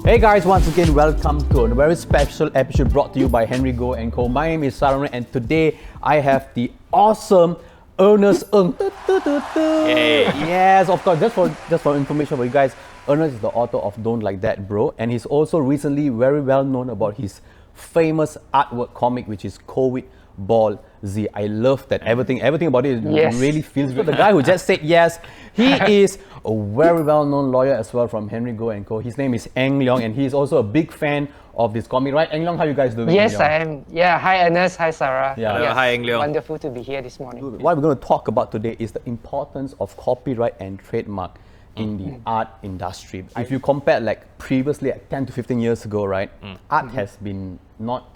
Hey guys, once again, welcome to a very special episode brought to you by Henry Goh and Co. My name is Saran, and today I have the awesome Ernest Ng. Yay. Yes, of course, just for information for you guys, Ernest is the author of Don't Like That Bro, and he's also recently very well known about his famous artwork comic, which is Covidball Z. I love that. Everything about it really feels good. The guy who just said yes, he is a very well-known lawyer as well from Henry Goh and Co. His name is Ng Leong, and he's also a big fan of this comic, right? Ng Leong, how you guys doing? Yes, I am. Yeah, hi Ernest, hi Sarah. Yeah. Hello, hi Ng Leong. Wonderful to be here this morning. What we're going to talk about today is the importance of copyright and trademark in the art industry. If you compare like previously, like 10 to 15 years ago, right, art has been not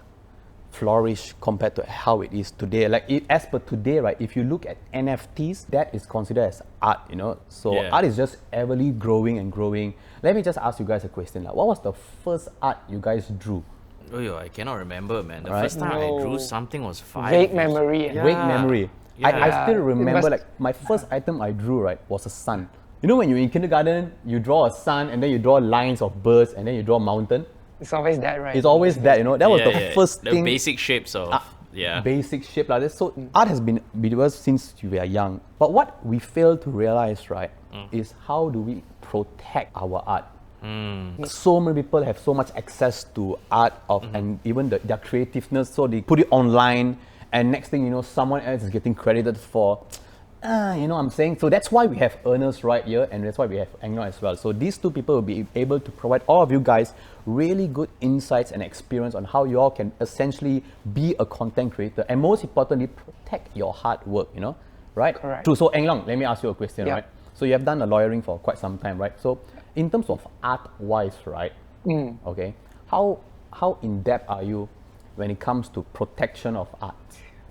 flourish compared to how it is today. Like as per today, right, if you look at NFTs, that is considered as art, you know. So art is just everly growing and growing. Let me just ask you guys a question. Like, what was the first art you guys drew? Oh, yo, I cannot remember, man. The first time I drew something was 5 Vague years. memory. Yeah. Vague memory. I still remember, like, my first item I drew, right, was a sun. You know, when you're in kindergarten, you draw a sun and then you draw lines of birds and then you draw a mountain. It's always that, right? It's always that, you know. That was the first the thing. basic shapes of Basic shape like this. So art has been with us since we are young. But what we fail to realize, right, is how do we protect our art? So many people have so much access to art and even their creativeness. So they put it online, and next thing you know, someone else is getting credited for. You know what I'm saying? So that's why we have Ernest right here, and that's why we have Ng as well. So these two people will be able to provide all of you guys really good insights and experience on how you all can essentially be a content creator, and most importantly, protect your hard work, you know, right? Correct. So Ng Leong, let me ask you a question, right? So you have done the lawyering for quite some time, right? So in terms of art-wise, right? Okay, how in-depth are you when it comes to protection of art?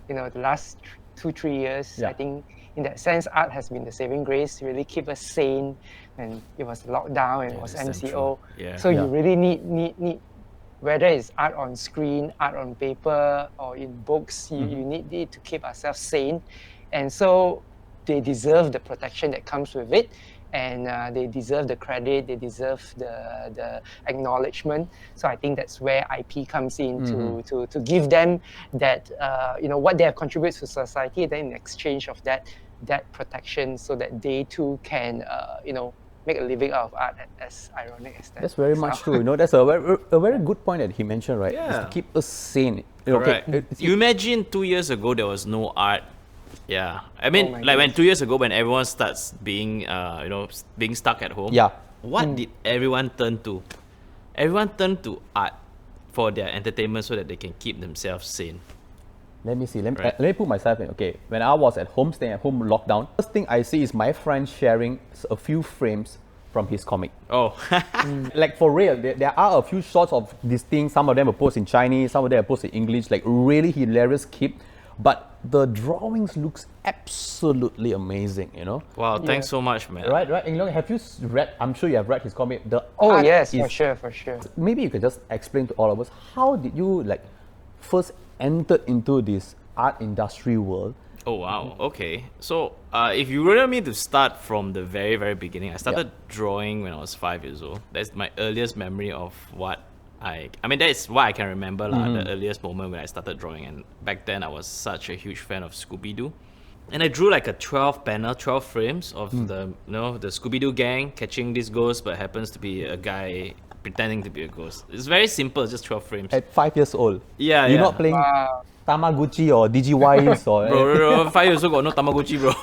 You know, the last 2-3 years, I think in that sense, art has been the saving grace to really keep us sane. And it was lockdown and it was MCO. So you really need, whether it's art on screen, art on paper, or in books, you need it to keep ourselves sane. And so they deserve the protection that comes with it. And they deserve the credit, they deserve the acknowledgement. So I think that's where IP comes in to give them that, you know, what they have contributed to society, then in exchange of that protection, so that they too can, you know, make a living out of art, as ironic as that. That's very much true. You know, that's a very good point that he mentioned, right? Is to keep us sane. Correct. You imagine 2 years ago there was no art. Yeah, I mean, like when 2 years ago, when everyone starts being, you know, being stuck at home. Yeah. What did everyone turn to? Everyone turned to art for their entertainment so that they can keep themselves sane. Let me see. Let me put myself in. Okay, when I was at home, staying at home, lockdown, first thing I see is my friend sharing a few frames from his comic. Oh. Like for real, there are a few shots of these things. Some of them are posted in Chinese, some of them are posted in English. Like really hilarious clip. But the drawings looks absolutely amazing, you know. Wow, thanks so much, man. Right. Ng Leong, have you read? I'm sure you have read his comic. Yes, for sure. Maybe you could just explain to all of us, how did you like first entered into this art industry world? Oh wow, okay. So if you really want me to start from the very, very beginning, I started drawing when I was 5 years old. That's my earliest memory of what I mean, that is what I can remember, the earliest moment when I started drawing. And back then I was such a huge fan of Scooby-Doo. And I drew like a 12 frames of the, you know, the Scooby-Doo gang catching this ghost, but happens to be a guy pretending to be a ghost. It's very simple, just 12 frames. At 5 years old? Yeah, You're not playing Tamagotchi or Digiwise or... Bro, 5 years old got no Tamagotchi, bro.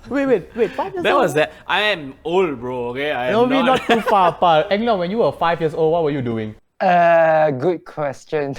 Wait, 5 years That old? was that. I am old, bro, okay? No, we're not too far apart. Ng Leong, when you were 5 years old, what were you doing? Good question.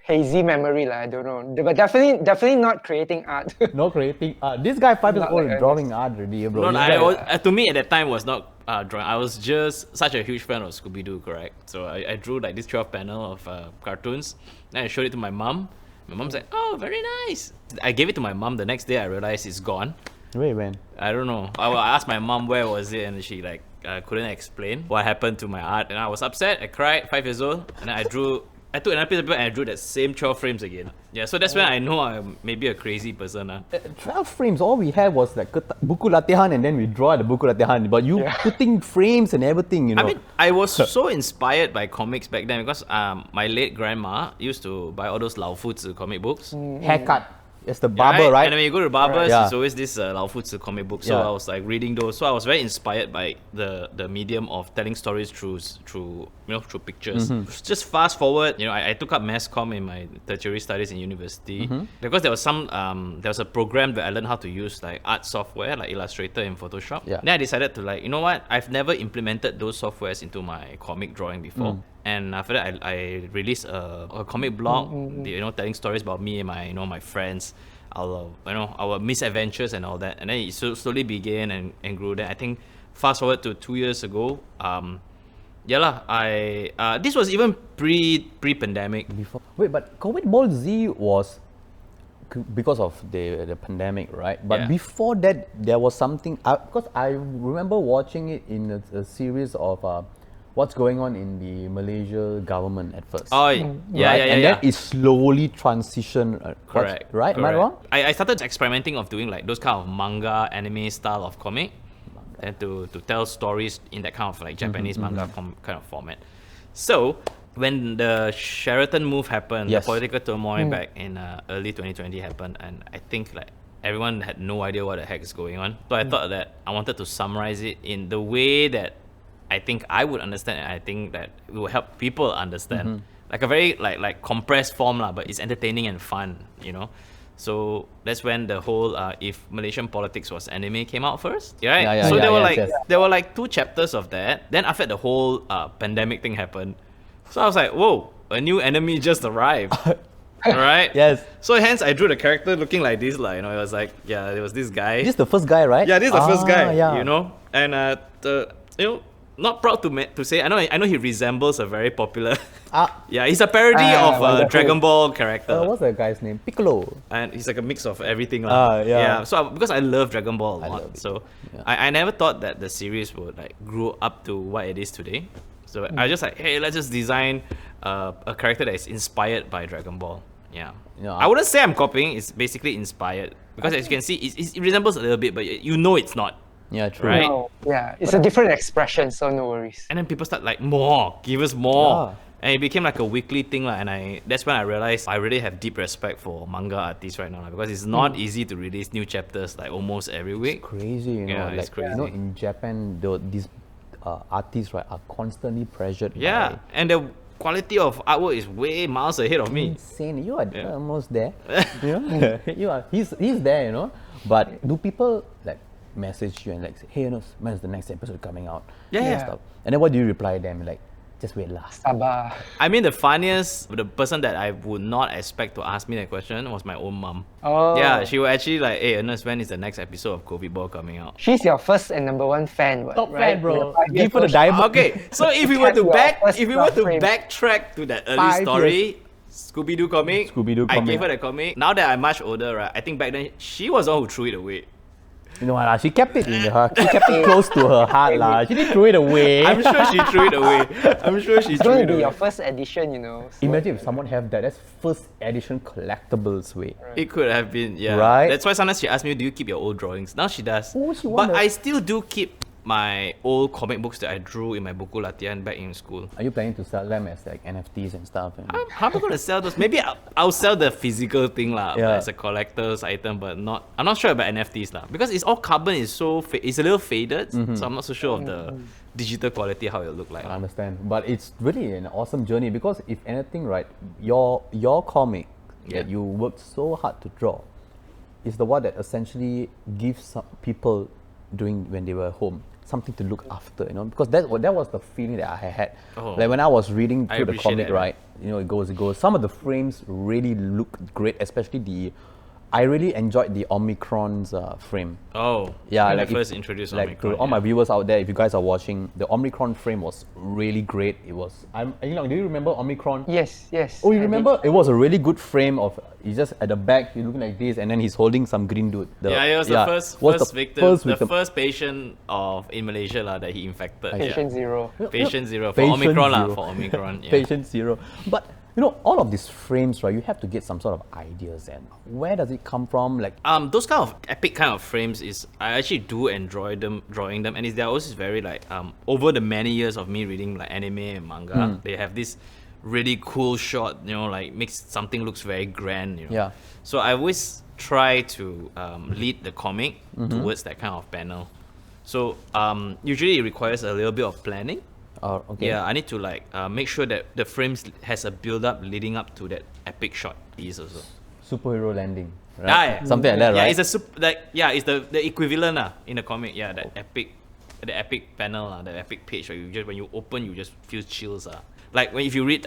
Hazy memory, I don't know. But definitely not creating art. No creating art. This guy 5 years Not old like drawing art already, bro. No, to me at that time was not drawing. I was just such a huge fan of Scooby-Doo, correct? So I drew like this 12 panel of cartoons. Then I showed it to my mom. My mom's like, oh, very nice. I gave it to my mom. The next day I realized it's gone. Wait, when? I don't know. I asked my mom where was it, and she like couldn't explain what happened to my art. And I was upset. I cried, 5 years old. And then I drew I took another piece of paper and I drew that same 12 frames again. Yeah, so that's when I know I'm maybe a crazy person. 12 frames, all we had was like buku latihan and then we draw the buku latihan. But you putting frames and everything, you know. I mean, I was so inspired by comics back then because my late grandma used to buy all those Lao Fu Zi comic books. Haircut. It's the barber, right? And when you go to barbers, it's always this Lao Fu Zi comic book. So I was like reading those. So I was very inspired by the medium of telling stories through pictures. Just fast forward, I took up mass comm in my tertiary studies in university because there was a program that I learned how to use like art software like Illustrator and Photoshop. Then I decided to like, you know what? I've never implemented those softwares into my comic drawing before. And after that, I released a comic blog, telling stories about me and my friends, our misadventures and all that. And then it slowly began and grew. Then I think fast forward to 2 years ago, this was even pre-pandemic. Wait, but Covidball Z was because of the pandemic, right? But before that, there was something, because I remember watching it in a series of what's going on in the Malaysia government at first. Oh, yeah. And then it slowly transitioned. Correct. Right? Am I wrong? I started experimenting of doing like those kind of manga, anime style of comic, and to tell stories in that kind of like Japanese manga kind of format. So when the Sheraton move happened, the political turmoil back in early 2020 happened, and I think like everyone had no idea what the heck is going on. So I thought that I wanted to summarize it in the way that I think I would understand, and I think that it will help people understand. Like a very like compressed form but it's entertaining and fun, So that's when the whole if Malaysian politics was anime came out first, right? So there were like 2 chapters of that. Then after the whole pandemic thing happened, so I was like, whoa, a new enemy just arrived. Alright? Yes. So hence I drew the character looking like this, it was like, there was this guy. This is the first guy, right? Yeah, this is the first guy, and not proud to say, I know he resembles a very popular. He's a parody of a Dragon Ball character. What's the guy's name? Piccolo. And he's like a mix of everything. So because I love Dragon Ball a lot, so I never thought that the series would like grow up to what it is today. So I just like, hey, let's just design a character that is inspired by Dragon Ball. I wouldn't say I'm copying. It's basically inspired because as you can see, it resembles a little bit, but it's not. Yeah, true. Right? No, it's a different expression, so no worries. And then people start like, give us more. And it became like a weekly thing, and that's when I realized I really have deep respect for manga artists right now, because it's not easy to release new chapters like almost every week. It's crazy, it's crazy. In Japan, these artists are constantly pressured. And the quality of artwork is way miles ahead of me. Insane. You are almost there. He's there, But do people like message you and like say, hey, when's the next episode coming out? Stuff. And then what do you reply them? Like, just wait last. Sabar. I mean, the person that I would not expect to ask me that question was my own mom. Oh. Yeah, she would actually like, hey, Ernest, when is the next episode of Covidball coming out? She's your first and number 1 fan, Top right? fan, bro. Give her the diamond. Okay, so if we were to backtrack to that early story, Scooby-Doo comic, I gave her the comic. Now that I'm much older, right, I think back then she was the one who threw it away. You know what? She kept it in her. She kept it close to her heart, She didn't throw it away. I'm sure she threw it away. It's going to be your first edition, So imagine if someone have that. That's first edition collectibles way. Right. It could have been, Right. That's why sometimes she asks me, "Do you keep your old drawings?" Now she does. Oh, she but I still do keep my old comic books that I drew in my buku latihan back in school. Are you planning to sell them as like NFTs and stuff? How am I going to sell those? Maybe I'll sell the physical thing as a collector's item, but I'm not sure about NFTs because it's all carbon. It's it's a little faded, so I'm not so sure of the digital quality how it look like. I understand, but it's really an awesome journey because if anything, right, your comic that you worked so hard to draw is the one that essentially gives some people when they were home something to look after, because that was the feeling that I had. Like when I was reading through the comic, right, it goes. Some of the frames really look great, especially I really enjoyed the Omicron's frame. Oh, yeah, when I first introduced Omicron. All my viewers out there, if you guys are watching, the Omicron frame was really great. It was. Do you remember Omicron? Yes. Oh, you remember? It was a really good frame of. He's just at the back, he's looking like this, and then he's holding some green dude. He was the first victim, the first patient in Malaysia that he infected. Patient zero. Patient zero for Omicron. For Omicron. Patient zero. But You know, all of these frames, right, you have to get some sort of ideas, and where does it come from? Like, those kind of epic kind of frames is I actually do enjoy drawing them, and they're always very like over the many years of me reading like anime and manga, they have this really cool shot, you know, like makes something looks very grand, you know. Yeah. So I always try to lead the comic towards that kind of panel. So usually it requires a little bit of planning. Okay. Yeah, I need to like make sure that the frames has a build up leading up to that epic shot piece also. Superhero landing, right? Yeah. Something like that, Yeah, right? it's it's the equivalent in the comic. Yeah, that epic panel, the epic page where you just when you open you just feel chills. Like if you read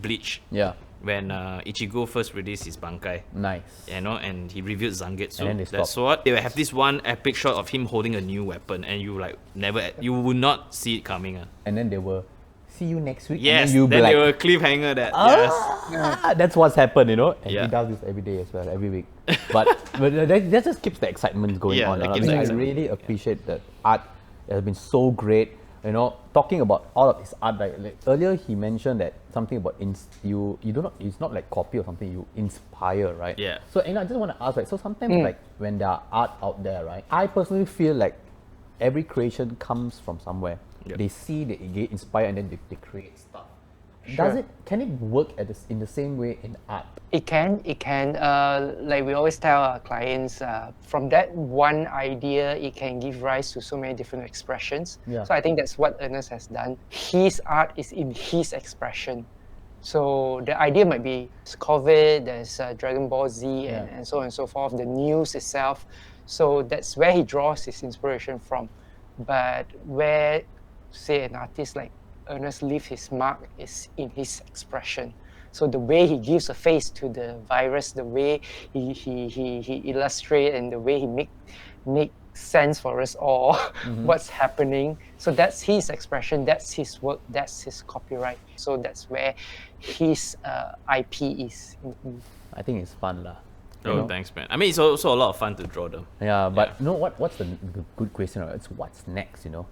Bleach. Yeah. When Ichigo first released his Bankai. Nice. You know, and he revealed Zangetsu. And then they that stopped. sword. They will have this one epic shot of him holding a new weapon, and you like you would not see it coming. And then they will see you next week. Yes, And then you'll be then like, they will cliffhanger that. Yes. That's what's happened, you know. And Yeah. he does this every day as well, every week. But that just keeps the excitement going Yeah, on. that I keeps mean, the I excitement. really appreciate that art. It has been so great. You know, talking about all of his art, like earlier he mentioned that something about you don't know, it's not like copy or something, you inspire, right? Yeah. So I just want to ask, right? So sometimes like when there are art out there, right? I personally feel like every creation comes from somewhere. Yep. They see, they get inspired, and then they create stuff. Sure. Can it work in the same way in art? It can. Like we always tell our clients, from that one idea, it can give rise to so many different expressions. Yeah. So I think that's what Ernest has done. His art is in his expression. So the idea might be COVID, there's Dragon Ball Z, and so on and so forth, the news itself. So that's where he draws his inspiration from. But where, say, an artist like Ernest leaves his mark is in his expression. So the way he gives a face to the virus, the way he illustrates, and the way he make sense for us all what's happening. So that's his expression, that's his work, that's his copyright. So that's where his IP is. I think it's fun lah. Oh, thanks, man. I mean, it's also a lot of fun to draw them. Yeah, but you know what's the good question? Right? It's what's next, you know,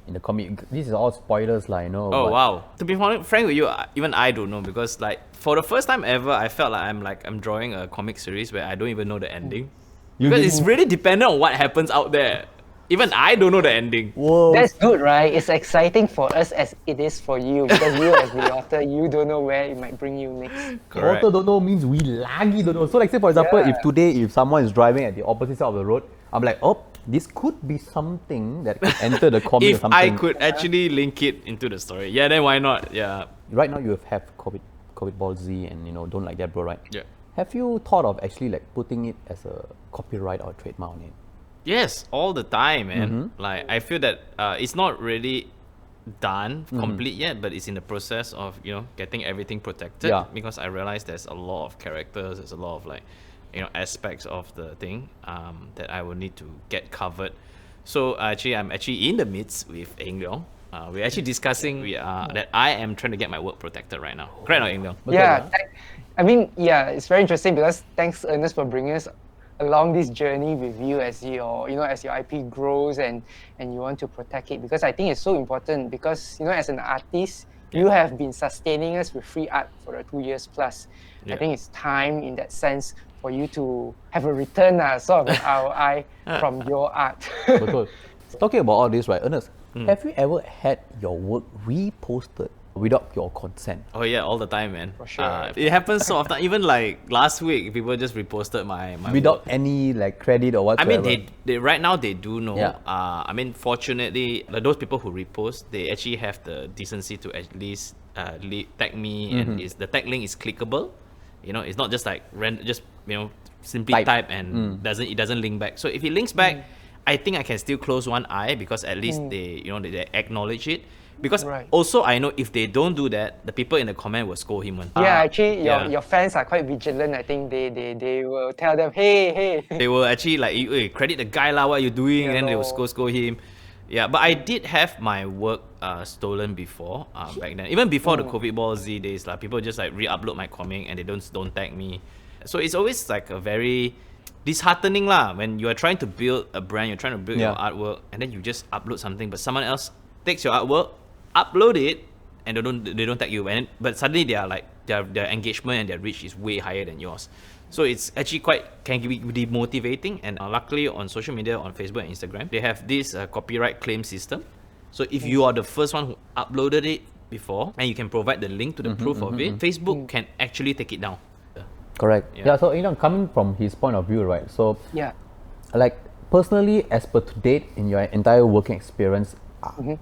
in the comic. This is all spoilers, lah, you know. Oh but- wow! To be frank with you, even I don't know, because like for the first time ever, I felt like I'm drawing a comic series where I don't even know the ending, because it's really dependent on what happens out there. Even I don't know the ending. Whoa. That's good, right? It's exciting for us as it is for you, because you as the author, you don't know where it might bring you next. Correct. Author don't know means we lagi don't know. So like say for example, Yeah. if someone is driving at the opposite side of the road, I'm like, oh, this could be something that could enter the comic or If something. I could actually link it into the story, yeah, then why not? Yeah, Right now you have Covidball Z and don't like that, bro, right? yeah. Have you thought of actually like putting it as a copyright or trademark on it? Yes, all the time, man. Like I feel that it's not really done complete yet, but it's in the process of getting everything protected. Yeah. Because I realize there's a lot of characters, there's a lot of like aspects of the thing that I will need to get covered. So I'm actually in the midst with Henry Goh. We're actually discussing that I am trying to get my work protected right now. Correct, not Henry Goh? Yeah, it's very interesting because thanks Ernest for bringing us along this journey with you as your IP grows and you want to protect it, because I think it's so important because as an artist you have been sustaining us with free art for 2 years plus. Yeah. I think it's time in that sense for you to have a return sort of an ROI from your art. Betul. Talking about all this, right, Ernest, have you ever had your work reposted without your consent? Oh yeah, all the time, man. For sure. It happens so often. Even like last week, people just reposted my Without work. any like credit or I whatsoever? mean, they right now they do know. Yeah. I mean, fortunately, those people who repost, they actually have the decency to at least tag me, and the tag link is clickable. It's not just like simply type and it doesn't link back. So if it links back, I think I can still close one eye because at least they acknowledge it. Because also I know if they don't do that, the people in the comment will scold him. Actually, your fans are quite vigilant. I think they will tell them, hey. They will actually like, hey, credit the guy lah, what are you doing? And then they will scold him. Yeah, but I did have my work stolen before back then. Even before the Covidball Z days, people just like re-upload my comic and they don't tag me. So it's always like a very disheartening lah when you are trying to build a brand, you're trying to build your artwork, and then you just upload something, but someone else takes your artwork, upload it, and they don't tag you, but suddenly they are like their engagement and their reach is way higher than yours. So it's actually can be demotivating. And luckily on social media, on Facebook and Instagram, they have this copyright claim system. So if you are the first one who uploaded it before, and you can provide the link to the proof of it, Facebook can actually take it down. Correct. Yeah. So coming from his point of view, right? So like personally, as per to date in your entire working experience,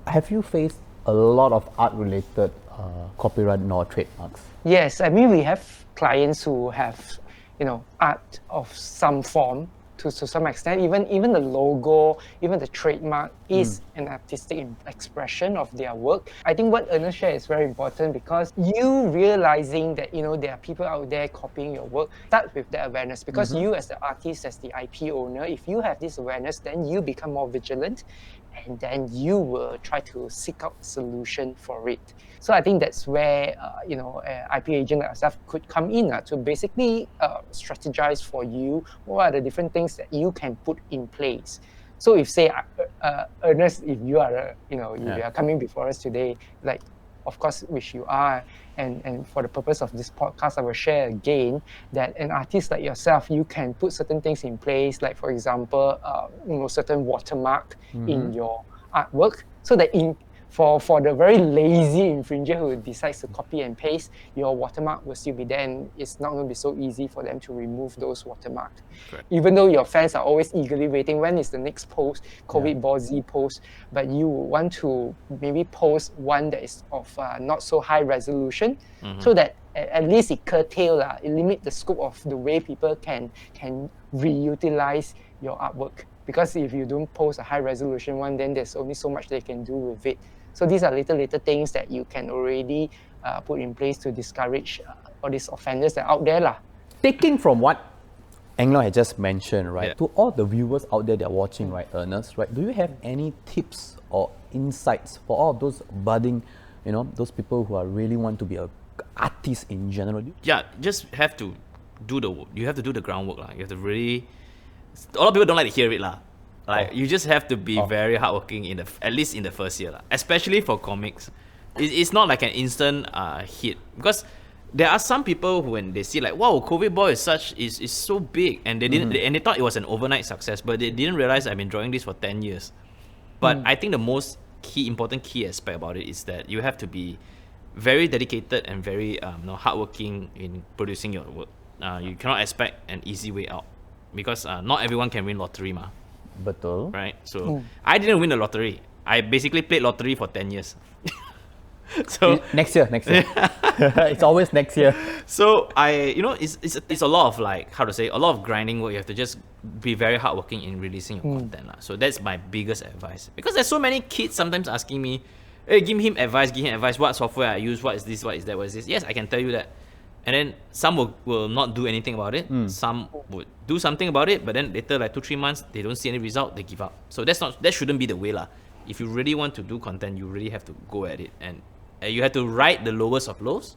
have you faced a lot of art-related copyright or trademarks? Yes, I mean we have clients who have, art of some form to some extent. Even the logo, even the trademark is an artistic expression of their work. I think what Ernest shared is very important, because you realizing that there are people out there copying your work, start with that awareness, because you as the artist, as the IP owner, if you have this awareness, then you become more vigilant, and then you will try to seek out a solution for it. So I think that's where an IP agent like ourselves could come in to basically strategize for you what are the different things that you can put in place. So if say Ernest, if you are you are coming before us today, like of course which you are, and for the purpose of this podcast, I will share again that an artist like yourself, you can put certain things in place, like for example, certain watermark in your artwork, so that for the very lazy infringer who decides to copy and paste, your watermark will still be there, and it's not going to be so easy for them to remove those watermarks. Even though your fans are always eagerly waiting, when is the next post, Covidball Z post, but you want to maybe post one that is of not so high resolution, so that at least it it limits the scope of the way people can reutilize your artwork. Because if you don't post a high resolution one, then there's only so much they can do with it. So these are little things that you can already put in place to discourage all these offenders that are out there. Taking from what Ng Leong had just mentioned, right, to all the viewers out there that are watching, right, Ernest, right, do you have any tips or insights for all of those budding, those people who are really want to be an artist in general? Yeah, just have to do the groundwork. You have to really... A lot of people don't like to hear it. Like you just have to be very hardworking at least in the first year, especially for comics. It's not like an instant hit, because there are some people who, when they see like, wow, Covidball is so big, and they didn't and they thought it was an overnight success, but they didn't realize I've been drawing this for 10 years. But I think the most important key aspect about it is that you have to be very dedicated and very hardworking in producing your work. You cannot expect an easy way out, because not everyone can win lottery, Betul. Right? So I didn't win the lottery. I basically played lottery for 10 years. So next year. It's always next year. So it's a lot of a lot of grinding work. You have to just be very hardworking in releasing your content. So that's my biggest advice. Because there's so many kids sometimes asking me, hey, give him advice, what software I use, what is this, what is that, what is this. Yes, I can tell you that. And then some will not do anything about it. Some would do something about it, but then later, like 2-3 months, they don't see any result, they give up. So that shouldn't be the way. If you really want to do content, you really have to go at it. And you have to ride the lowest of lows,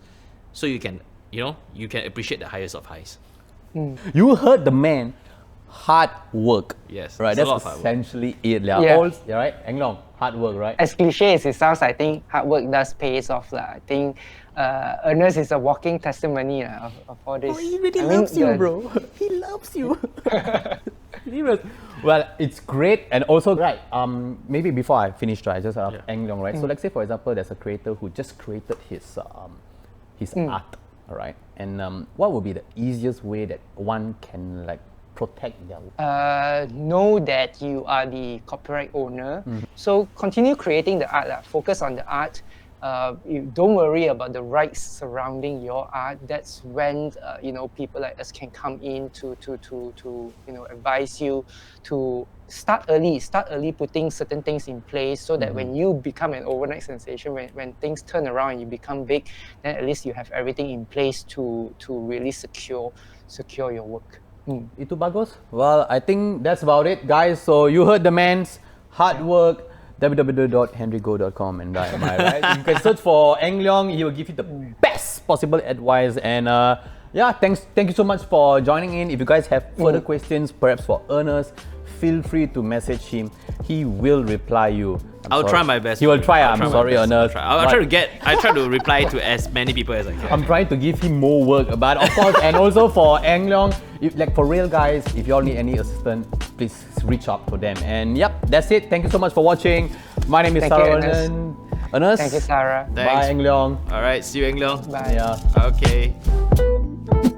so you can appreciate the highest of highs. You heard the man, hard work. Yes. Right, that's essentially it. Right? Ng Leong, hard work, right? As cliche as it sounds, I think hard work does pay off. I think Ernest is a walking testimony of all this. Oh, he really loves you, bro. He loves you. Well, it's great, and also, right, maybe before I finish, I just have Ng Leong, right? So let's say, for example, there's a creator who just created his art, all right? And what would be the easiest way that one can protect their work? Know that you are the copyright owner. So continue creating the art. Focus on the art. You don't worry about the rights surrounding your art. That's when people like us can come in to advise you to start early, putting certain things in place, so that when you become an overnight sensation, when things turn around and you become big, then at least you have everything in place to really secure your work. Itu bagus. Well, I think that's about it, guys. So you heard the man's hard work. www.henrygoh.com, and am I right? You can search for Ng Leong. He will give you the best possible advice. And thank you so much for joining in. If you guys have further questions, perhaps for Ernest, feel free to message him. He will reply you. I'll try my best. He will try. I'm sorry, Ernest. I'll try to reply to as many people as I can. I'm trying to give him more work, but of course, and also for Ng Leong, like for real guys, if you all need any assistance, please reach out to them. And yep, that's it. Thank you so much for watching. My name is Sarah Ernest. Thank you, Sarah. Thanks. Bye, Ng Leong. All right, see you, Ng Leong. Bye. Yeah. Okay.